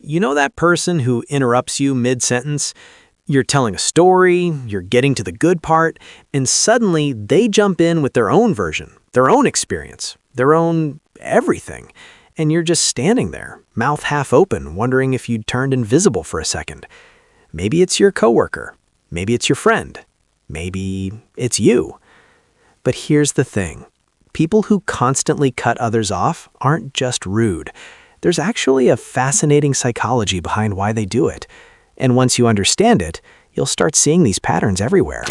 You know that person who interrupts you mid-sentence? You're telling a story, you're getting to the good part, and suddenly they jump in with their own version, their own experience, their own everything. And you're just standing there, mouth half open, wondering if you'd turned invisible for a second. Maybe it's your coworker. Maybe it's your friend. Maybe it's you. But here's the thing. People who constantly cut others off aren't just rude. There's actually a fascinating psychology behind why they do it. And once you understand it, you'll start seeing these patterns everywhere.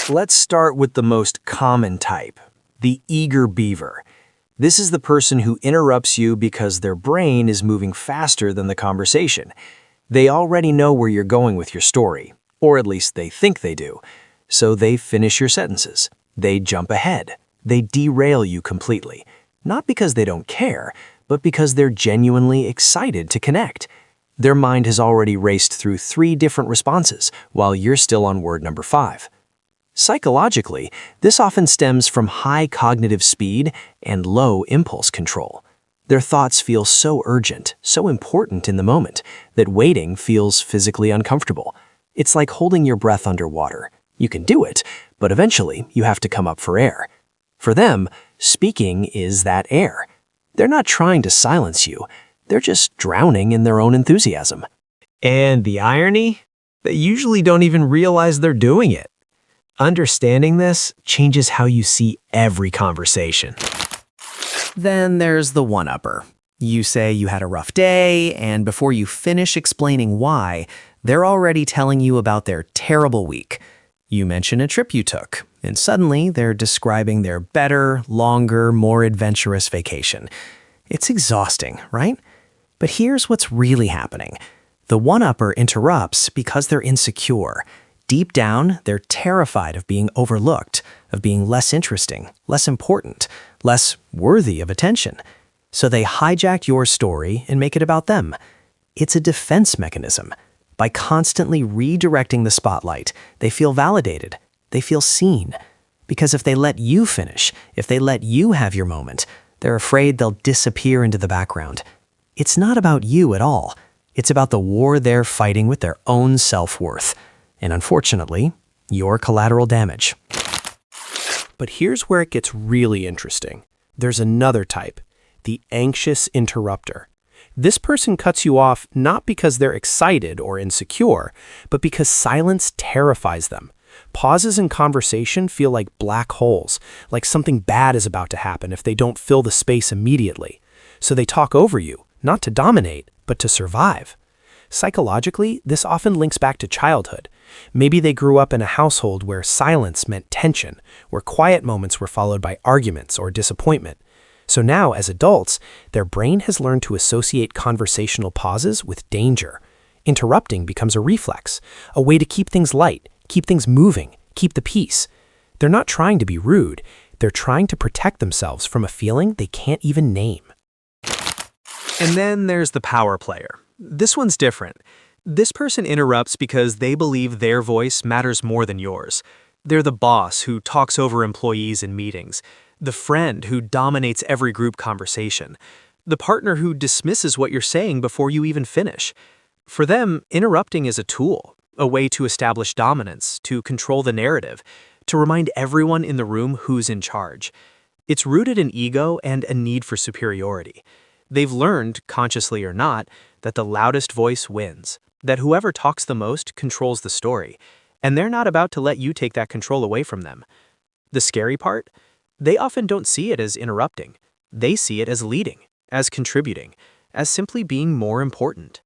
Let's start with the most common type, the eager beaver. This is the person who interrupts you because their brain is moving faster than the conversation. They already know where you're going with your story, or at least they think they do. So they finish your sentences. They jump ahead. They derail you completely. Not because they don't care, but because they're genuinely excited to connect. Their mind has already raced through 3 different responses, while you're still on word number 5. Psychologically, this often stems from high cognitive speed and low impulse control. Their thoughts feel so urgent, so important in the moment, that waiting feels physically uncomfortable. It's like holding your breath underwater. You can do it, but eventually you have to come up for air. For them, speaking is that air. They're not trying to silence you. They're just drowning in their own enthusiasm. And the irony? They usually don't even realize they're doing it. Understanding this changes how you see every conversation. Then there's the one-upper. You say you had a rough day, and before you finish explaining why, they're already telling you about their terrible week. You mention a trip you took, and suddenly they're describing their better, longer, more adventurous vacation. It's exhausting, right? But here's what's really happening. The one-upper interrupts because they're insecure. Deep down, they're terrified of being overlooked, of being less interesting, less important, less worthy of attention. So they hijack your story and make it about them. It's a defense mechanism. By constantly redirecting the spotlight, they feel validated. They feel seen. Because if they let you finish, if they let you have your moment, they're afraid they'll disappear into the background. It's not about you at all. It's about the war they're fighting with their own self-worth. And unfortunately, your collateral damage. But here's where it gets really interesting. There's another type, the anxious interrupter. This person cuts you off not because they're excited or insecure, but because silence terrifies them. Pauses in conversation feel like black holes, like something bad is about to happen if they don't fill the space immediately. So they talk over you, not to dominate, but to survive. Psychologically, this often links back to childhood. Maybe they grew up in a household where silence meant tension, where quiet moments were followed by arguments or disappointment. So now, as adults, their brain has learned to associate conversational pauses with danger. Interrupting becomes a reflex, a way to keep things light, keep things moving, keep the peace. They're not trying to be rude. They're trying to protect themselves from a feeling they can't even name. And then there's the power player. This one's different. This person interrupts because they believe their voice matters more than yours. They're the boss who talks over employees in meetings, the friend who dominates every group conversation, the partner who dismisses what you're saying before you even finish. For them, interrupting is a tool, a way to establish dominance, to control the narrative, to remind everyone in the room who's in charge. It's rooted in ego and a need for superiority. They've learned, consciously or not, that the loudest voice wins, that whoever talks the most controls the story, and they're not about to let you take that control away from them. The scary part? They often don't see it as interrupting. They see it as leading, as contributing, as simply being more important.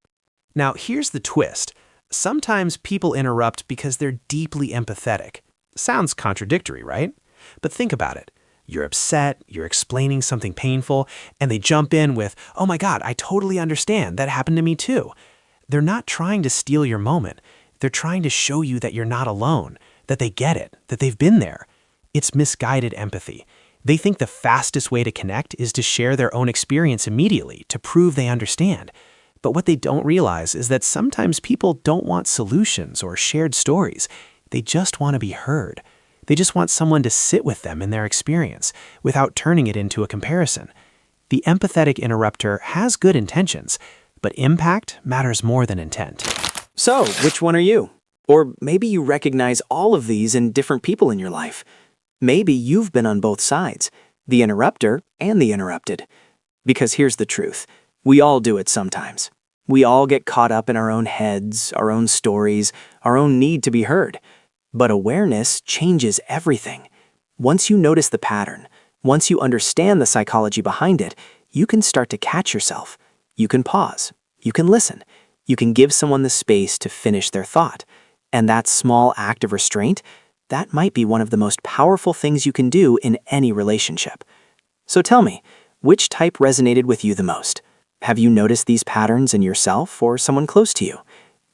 Now, here's the twist. Sometimes people interrupt because they're deeply empathetic. Sounds contradictory, right? But think about it. You're upset, you're explaining something painful, and they jump in with, "Oh my God, I totally understand. That happened to me too." They're not trying to steal your moment. They're trying to show you that you're not alone, that they get it, that they've been there. It's misguided empathy. They think the fastest way to connect is to share their own experience immediately, to prove they understand. But what they don't realize is that sometimes people don't want solutions or shared stories. They just want to be heard. They just want someone to sit with them in their experience without turning it into a comparison. The empathetic interrupter has good intentions, but impact matters more than intent. So, which one are you? Or maybe you recognize all of these in different people in your life. Maybe you've been on both sides, the interrupter and the interrupted. Because here's the truth. We all do it sometimes. We all get caught up in our own heads, our own stories, our own need to be heard. But awareness changes everything. Once you notice the pattern, once you understand the psychology behind it, you can start to catch yourself. You can pause. You can listen. You can give someone the space to finish their thought. And that small act of restraint, that might be one of the most powerful things you can do in any relationship. So tell me, which type resonated with you the most? Have you noticed these patterns in yourself or someone close to you?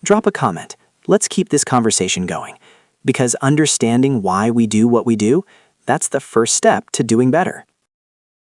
Drop a comment. Let's keep this conversation going. Because understanding why we do what we do, that's the first step to doing better.